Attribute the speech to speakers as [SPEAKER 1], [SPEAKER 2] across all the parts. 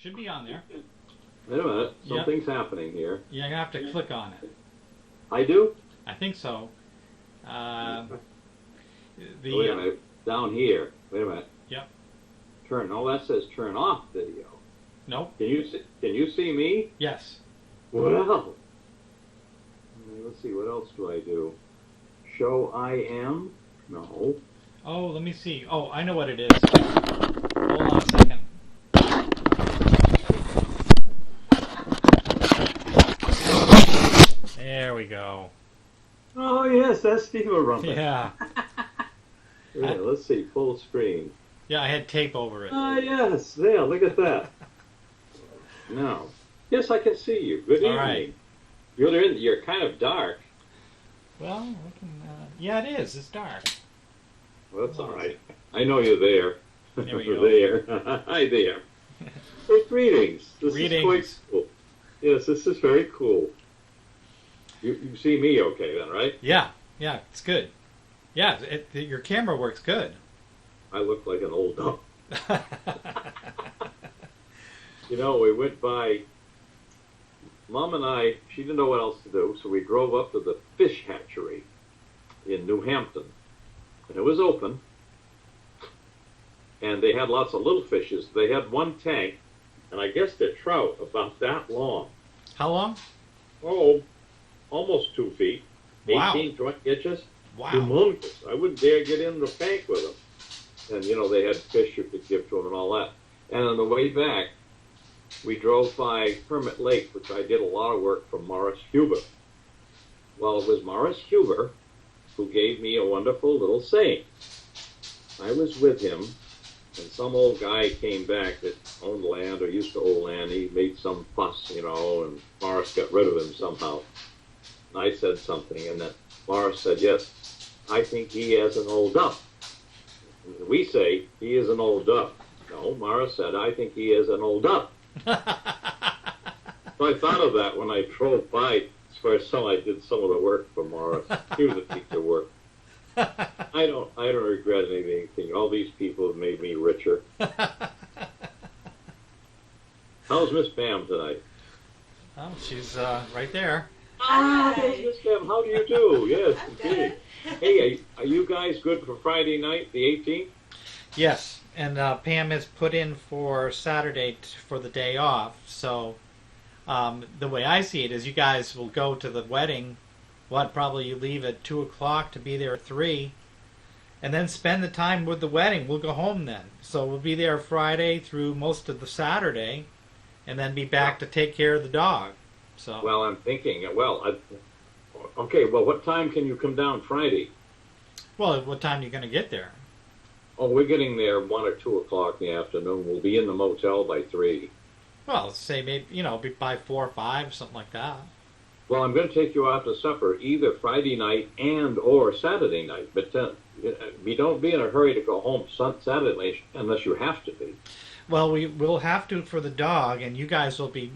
[SPEAKER 1] Should be on there.
[SPEAKER 2] Wait a minute. Something's happening here.
[SPEAKER 1] You're going to have to click on it.
[SPEAKER 2] I do?
[SPEAKER 1] I think so.
[SPEAKER 2] Wait a minute. Down here. Wait a minute.
[SPEAKER 1] Yep.
[SPEAKER 2] Turn. Oh, that says turn off video.
[SPEAKER 1] Nope.
[SPEAKER 2] Can you see me?
[SPEAKER 1] Yes.
[SPEAKER 2] Well. Let's see. What else do I do? Show I am? No.
[SPEAKER 1] Oh, let me see. Oh, I know what it is. Hold on a second. There we go.
[SPEAKER 2] Oh, yes, that's Steve Rumpus.
[SPEAKER 1] Yeah.
[SPEAKER 2] Yeah, let's see, full screen.
[SPEAKER 1] Yeah, I had tape over it.
[SPEAKER 2] Ah, yes, there, look at that. Now, yes, I can see you. Good evening.
[SPEAKER 1] Right.
[SPEAKER 2] You're kind of dark.
[SPEAKER 1] Well, yeah, it is. It's dark.
[SPEAKER 2] Well, that's all right. I know you're there.
[SPEAKER 1] There we go.
[SPEAKER 2] There. Hi there. Hey, greetings. This
[SPEAKER 1] Greetings.
[SPEAKER 2] is quite cool. Yes, this is very cool. You see me okay then, right?
[SPEAKER 1] Yeah, it's good. Yeah, your camera works good.
[SPEAKER 2] I look like an old dump. You know, we went by, Mom and I, she didn't know what else to do, so we drove up to the fish hatchery in New Hampton. And it was open, and they had lots of little fishes. They had one tank, and I guess they're trout about that long.
[SPEAKER 1] How long?
[SPEAKER 2] Oh, almost 2 feet,
[SPEAKER 1] Wow.
[SPEAKER 2] 18, 20 inches.
[SPEAKER 1] Wow.
[SPEAKER 2] Humongous. I wouldn't dare get in the tank with them. And, you know, they had fish you could give to them and all that. And on the way back, we drove by Hermit Lake, which I did a lot of work for Morris Huber. Well, it was Morris Huber who gave me a wonderful little saying. I was with him, and some old guy came back that owned land or used to own land. He made some fuss, you know, and Morris got rid of him somehow. And I said something, and then Morris said, yes, I think he is an old duck. We say, he is an old duck. No, Morris said, I think he is an old duck. So I thought of that when I drove by. As far as I did some of the work for Morris. He was a piece of work. I don't regret anything. All these people have made me richer. How's Miss Pam tonight?
[SPEAKER 1] Oh, she's right there.
[SPEAKER 2] Ah, yes, Miss Pam. How do you do? Yes, indeed. Hey, are you guys good for Friday night, the 18th?
[SPEAKER 1] Yes, and Pam has put in for Saturday for the day off. So the way I see it is you guys will go to the wedding. Probably you leave at 2 o'clock to be there at 3. And then spend the time with the wedding. We'll go home then. So we'll be there Friday through most of the Saturday. And then be back to take care of the dog. So.
[SPEAKER 2] Well, I'm thinking, okay, well, what time can you come down Friday?
[SPEAKER 1] Well, what time are you going to get there?
[SPEAKER 2] Oh, we're getting there 1 or 2 o'clock in the afternoon. We'll be in the motel by 3.
[SPEAKER 1] Well, say maybe, be by 4 or 5, something like that.
[SPEAKER 2] Well, I'm going to take you out to supper either Friday night and or Saturday night. But don't be in a hurry to go home Saturday night unless you have to be.
[SPEAKER 1] Well, we will have to for the dog, and you guys will be,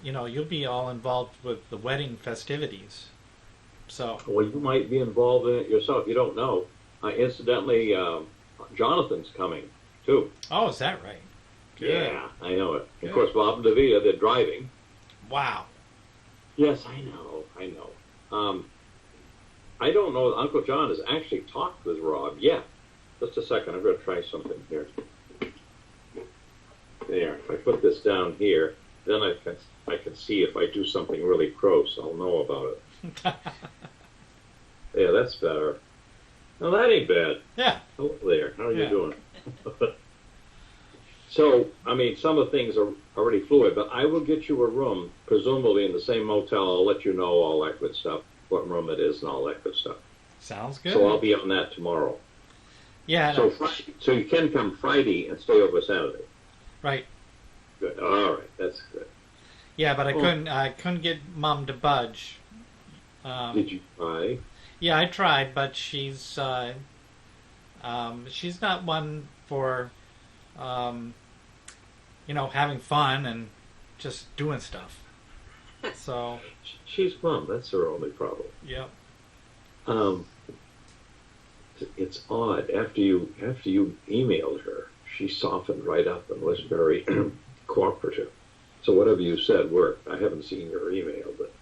[SPEAKER 1] you'll be all involved with the wedding festivities. So.
[SPEAKER 2] Well, you might be involved in it yourself. You don't know. Incidentally, Jonathan's coming, too.
[SPEAKER 1] Oh, is that right? Good.
[SPEAKER 2] Yeah, I know it.
[SPEAKER 1] Good.
[SPEAKER 2] Of course, Bob and Davida, they're driving.
[SPEAKER 1] Wow.
[SPEAKER 2] Yes, I know. I don't know. Uncle John has actually talked with Rob yet. Just a second. I'm going to try something here. There. If I put this down here, then I can see if I do something really gross, I'll know about it. Yeah, that's better. No, that ain't bad.
[SPEAKER 1] Yeah.
[SPEAKER 2] Hello there. How are you doing? So, some of the things are already fluid, but I will get you a room, presumably in the same motel. I'll let you know all that good stuff, what room it is and all that good stuff.
[SPEAKER 1] Sounds good.
[SPEAKER 2] So I'll be on that tomorrow.
[SPEAKER 1] Yeah.
[SPEAKER 2] So, so you can come Friday and stay over Saturday.
[SPEAKER 1] Right.
[SPEAKER 2] Good. All right. That's good.
[SPEAKER 1] Yeah, but I couldn't get Mom to budge.
[SPEAKER 2] Did you try?
[SPEAKER 1] Yeah, I tried, but she's not one for having fun and just doing stuff. So
[SPEAKER 2] She's Mom. That's her only problem.
[SPEAKER 1] Yep.
[SPEAKER 2] It's odd. After you emailed her, she softened right up and was very cooperative. So whatever you said worked. I haven't seen your email, but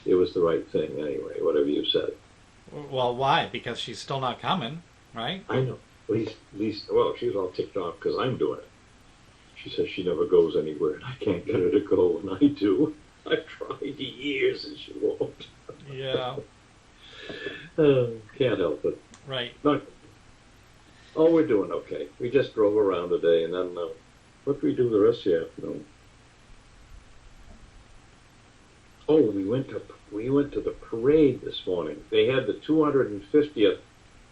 [SPEAKER 2] it was the right thing anyway, whatever you said.
[SPEAKER 1] Well, why? Because she's still not coming, right?
[SPEAKER 2] I know. At least, well, she's all ticked off because I'm doing it. She says she never goes anywhere, and I can't get her to go, and I do. I've tried years, and she won't.
[SPEAKER 1] Yeah.
[SPEAKER 2] Can't help it.
[SPEAKER 1] Right.
[SPEAKER 2] But, oh, we're doing okay. We just drove around today, and then what did we do the rest of the afternoon? Oh, we went to the parade this morning. They had the 250th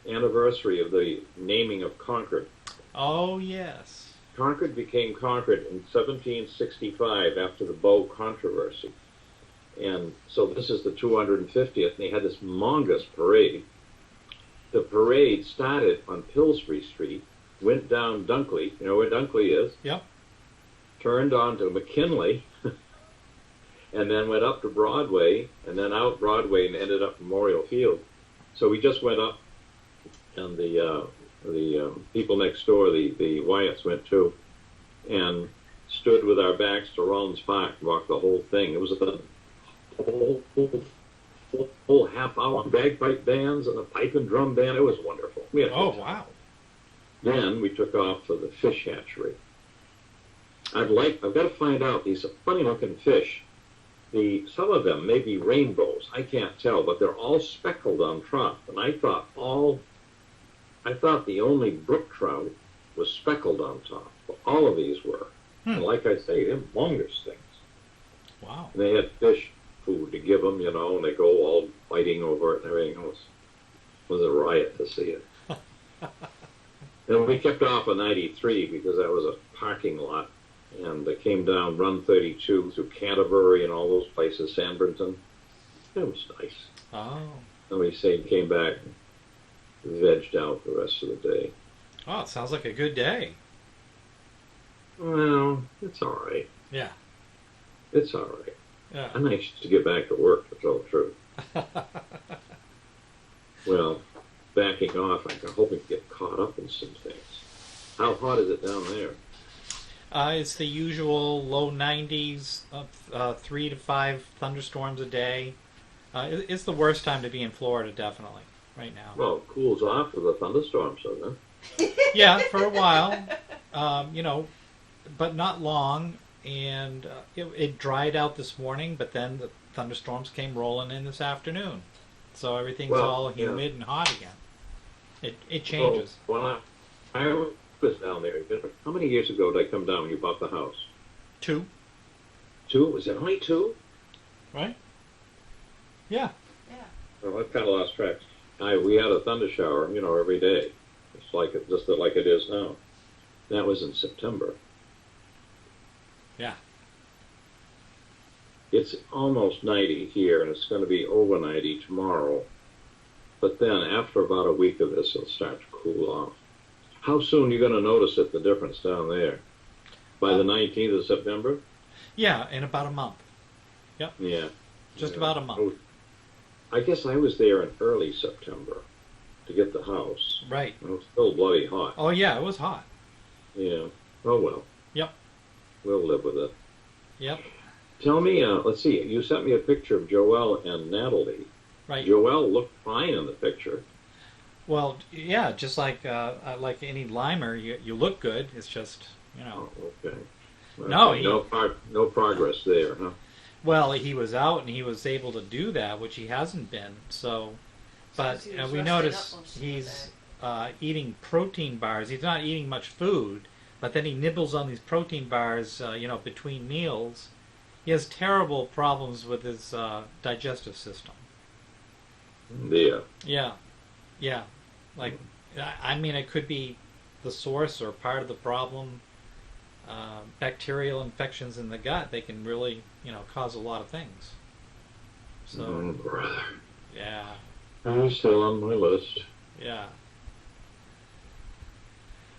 [SPEAKER 2] anniversary of the naming of Concord.
[SPEAKER 1] Oh, yes.
[SPEAKER 2] Concord became Concord in 1765 after the Bow controversy. And so this is the 250th, and they had this monstrous parade. The parade started on Pillsbury Street, went down Dunkley, you know where Dunkley is?
[SPEAKER 1] Yep.
[SPEAKER 2] Turned on to McKinley, and then went up to Broadway, and then out Broadway and ended up Memorial Field. So we just went up, and the people next door, the Wyatts went too, and stood with our backs to Rollins Park, walked the whole thing. It was a whole half hour bagpipe bands and a pipe and drum band. It was wonderful.
[SPEAKER 1] Oh, wow.
[SPEAKER 2] Then we took off for the fish hatchery. I've got to find out. These are funny looking fish. Some of them may be rainbows. I can't tell, but they're all speckled on top. And I thought the only brook trout was speckled on top. But all of these were. And like I say, they're humongous things.
[SPEAKER 1] Wow.
[SPEAKER 2] And they had fish food to give them, and they go all fighting over it and everything else. It was a riot to see it. And we kept off on 93 because that was a parking lot. And they came down Run 32 through Canterbury and all those places, Sanbornton. It was nice.
[SPEAKER 1] Oh.
[SPEAKER 2] And we came back and vegged out the rest of the day.
[SPEAKER 1] Oh, it sounds like a good day.
[SPEAKER 2] Well, it's all right.
[SPEAKER 1] Yeah.
[SPEAKER 2] It's all right.
[SPEAKER 1] Yeah.
[SPEAKER 2] I'm anxious to get back to work, to tell the truth. Well, backing off, I'm hoping to get caught up in some things. How hot is it down there?
[SPEAKER 1] It's the usual low 90s, 3 to 5 thunderstorms a day. It's the worst time to be in Florida, definitely, right now.
[SPEAKER 2] Well, it cools off with the thunderstorms, doesn't it?
[SPEAKER 1] Yeah, for a while, but not long. And it dried out this morning, but then the thunderstorms came rolling in this afternoon. So everything's all humid and hot again. It changes.
[SPEAKER 2] Well, I was down there. How many years ago did I come down when you bought the house?
[SPEAKER 1] 2.
[SPEAKER 2] 2? Was it only 2?
[SPEAKER 1] Right? Yeah.
[SPEAKER 3] Yeah.
[SPEAKER 2] Well, I've kind of lost track. We had a thunder shower, every day. It's just like it is now. That was in September.
[SPEAKER 1] Yeah.
[SPEAKER 2] It's almost 90 here, and it's going to be over 90 tomorrow. But then, after about a week of this, it'll start to cool off. How soon are you going to notice the difference down there? By the 19th of September?
[SPEAKER 1] Yeah, in about a month. Yep.
[SPEAKER 2] Yeah.
[SPEAKER 1] Just about a month.
[SPEAKER 2] I guess I was there in early September to get the house.
[SPEAKER 1] Right.
[SPEAKER 2] It was still bloody hot.
[SPEAKER 1] Oh, yeah, it was hot.
[SPEAKER 2] Yeah. Oh, well.
[SPEAKER 1] Yep.
[SPEAKER 2] We'll live with it.
[SPEAKER 1] Yep.
[SPEAKER 2] Tell me, let's see, you sent me a picture of Joelle and Natalie.
[SPEAKER 1] Right.
[SPEAKER 2] Joelle looked fine in the picture.
[SPEAKER 1] Well, yeah, just like any limer, you look good. It's just,
[SPEAKER 2] Oh, okay.
[SPEAKER 1] No,
[SPEAKER 2] no progress there, huh?
[SPEAKER 1] Well, he was out and he was able to do that, which he hasn't been. So, but we notice he's eating protein bars. He's not eating much food, but then he nibbles on these protein bars, between meals. He has terrible problems with his digestive system.
[SPEAKER 2] Yeah.
[SPEAKER 1] Yeah. Like, I mean, it could be the source or part of the problem. Bacterial infections in the gut, they can really, cause a lot of things. So,
[SPEAKER 2] brother.
[SPEAKER 1] Yeah.
[SPEAKER 2] I'm still on my list.
[SPEAKER 1] Yeah.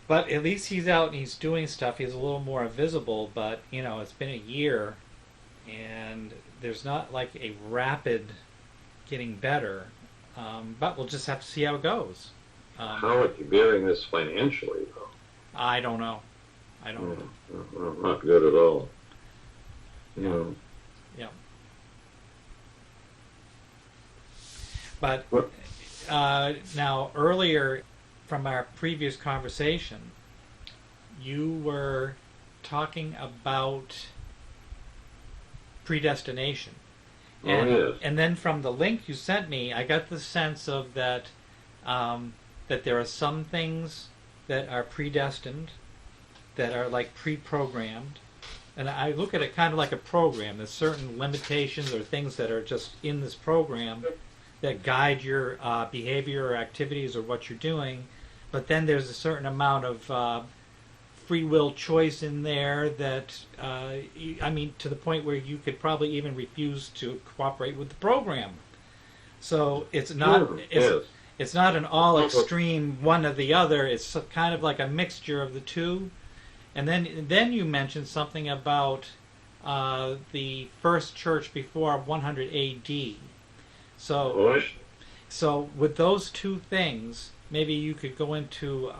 [SPEAKER 1] But at least he's out and he's doing stuff. He's a little more visible, but, it's been a year, and there's not like a rapid getting better. But we'll just have to see how it goes.
[SPEAKER 2] How are you bearing this financially, though?
[SPEAKER 1] I don't know. I don't know.
[SPEAKER 2] Not good at all.
[SPEAKER 1] Yeah.
[SPEAKER 2] No.
[SPEAKER 1] Yeah. But now, earlier from our previous conversation, you were talking about predestination. And,
[SPEAKER 2] yes.
[SPEAKER 1] and then from the link you sent me, I got the sense of that that there are some things that are predestined, that are like pre-programmed. And I look at it kind of like a program. There's certain limitations or things that are just in this program that guide your behavior or activities or what you're doing. But then there's a certain amount of free will choice in there that, I mean, to the point where you could probably even refuse to cooperate with the program. So it's not it's not an all extreme one or the other. It's kind of like a mixture of the two. And then you mentioned something about the first church before 100 A.D. So with those two things, maybe you could go into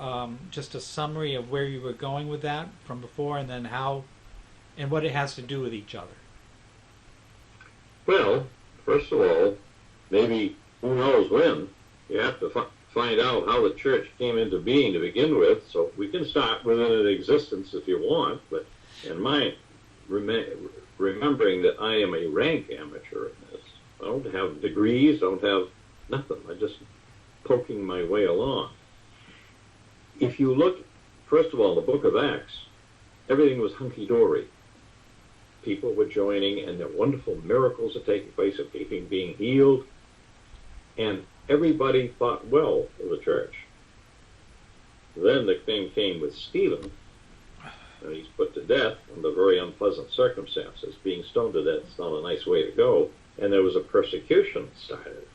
[SPEAKER 1] just a summary of where you were going with that from before, and then how and what it has to do with each other.
[SPEAKER 2] Well, first of all, maybe who knows when, you have to find out how the church came into being to begin with. So we can start with it in existence if you want, but in my remembering that I am a rank amateur in this. I don't have degrees, don't have nothing. I just poking my way along. If you look, first of all, the book of Acts, everything was hunky-dory. People were joining, and there were wonderful miracles are taking place of people being healed, and everybody thought well of the church. Then the thing came with Stephen, and he's put to death under very unpleasant circumstances. Being stoned to death is not a nice way to go, and there was a persecution started.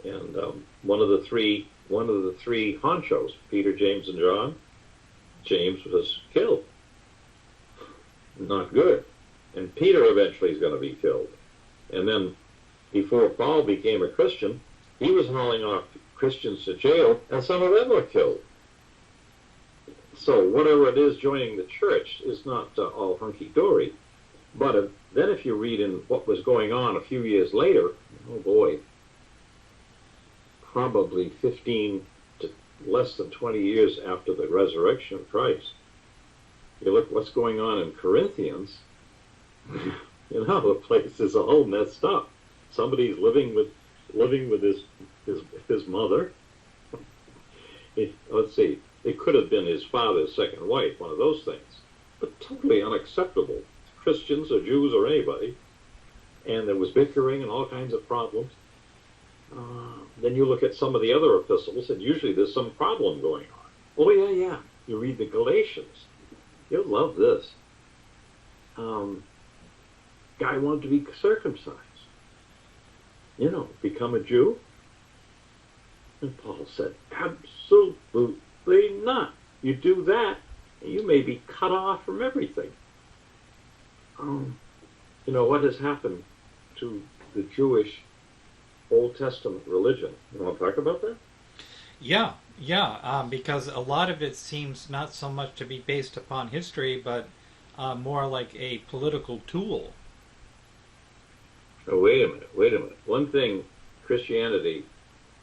[SPEAKER 2] And one of the three honchos, Peter, James, and John, James was killed. Not good. And Peter eventually is going to be killed. And then before Paul became a Christian, he was hauling off Christians to jail, and some of them were killed. So whatever it is joining the church is not all hunky-dory. But then if you read in what was going on a few years later, oh boy, probably 15 to less than 20 years after the resurrection of Christ, you look what's going on in Corinthians, you know, the place is all messed up. Somebody's living with his mother. Let's see, it could have been his father's second wife, one of those things, but totally unacceptable. Christians or Jews or anybody, and there was bickering and all kinds of problems. Then you look at some of the other epistles, and usually there's some problem going on. Oh yeah. You read the Galatians, you'll love this. Guy wanted to be circumcised. You know, become a Jew. And Paul said, absolutely not. You do that, and you may be cut off from everything. You know, what has happened to the Jewish Old Testament religion? You want to talk about that?
[SPEAKER 1] Yeah, because a lot of it seems not so much to be based upon history, but more like a political tool.
[SPEAKER 2] Oh, wait a minute. One thing Christianity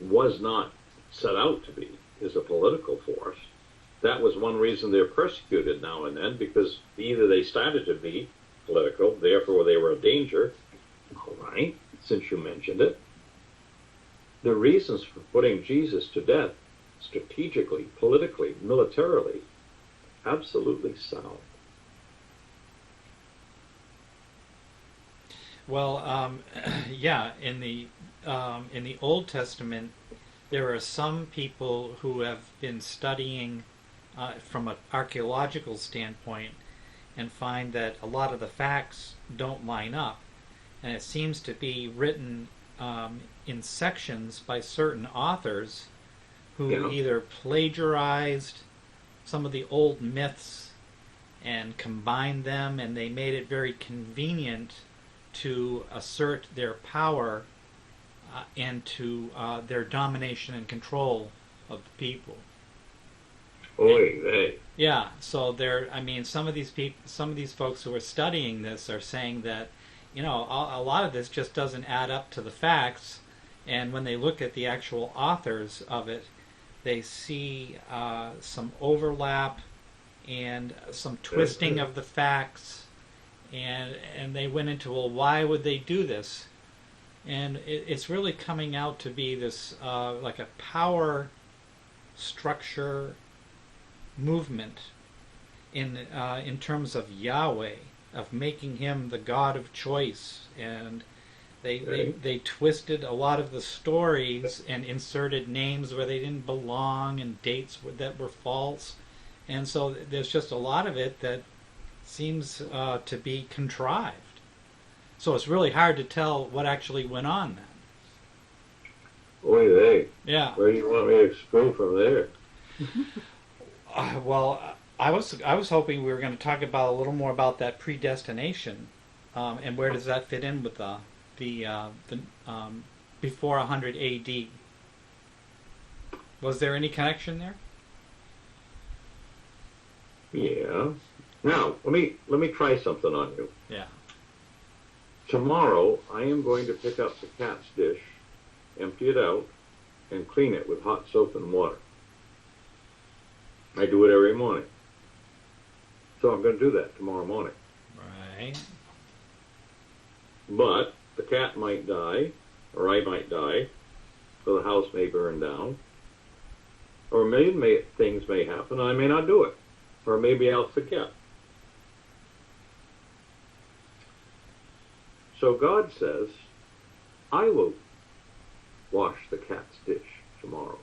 [SPEAKER 2] was not set out to be is a political force. That was one reason they're persecuted now and then, because either they started to be political, therefore they were a danger. All right, since you mentioned it. The reasons for putting Jesus to death, strategically, politically, militarily, absolutely sound.
[SPEAKER 1] Well, yeah, in the Old Testament, there are some people who have been studying from an archaeological standpoint and find that a lot of the facts don't line up, and it seems to be written in sections by certain authors who either plagiarized some of the old myths and combined them, and they made it very convenient to assert their power and to their domination and control of the people.
[SPEAKER 2] Oy vey.
[SPEAKER 1] Yeah, so I mean, some of these people, some of these folks who are studying this are saying that, a lot of this just doesn't add up to the facts, and when they look at the actual authors of it, they see some overlap and some twisting of the facts, and they went into, well, why would they do this? And it's really coming out to be this like a power structure movement in terms of Yahweh, of making him the God of choice, and they twisted a lot of the stories and inserted names where they didn't belong and dates that were false, and so there's just a lot of it that seems to be contrived. So it's really hard to tell what actually went on then.
[SPEAKER 2] Oy vey.
[SPEAKER 1] Yeah.
[SPEAKER 2] Where do you want me to go from there?
[SPEAKER 1] Well, I was hoping we were going to talk about a little more about that predestination, and where does that fit in with the before 100 A.D. Was there any connection there?
[SPEAKER 2] Yeah. Now let me try something on you.
[SPEAKER 1] Yeah.
[SPEAKER 2] Tomorrow I am going to pick up the cat's dish, empty it out, and clean it with hot soap and water. I do it every morning. So I'm going to do that tomorrow morning.
[SPEAKER 1] Right.
[SPEAKER 2] But the cat might die, or I might die, or the house may burn down, or a million things may happen, and I may not do it, or maybe I'll forget. So God says, I will wash the cat's dish tomorrow.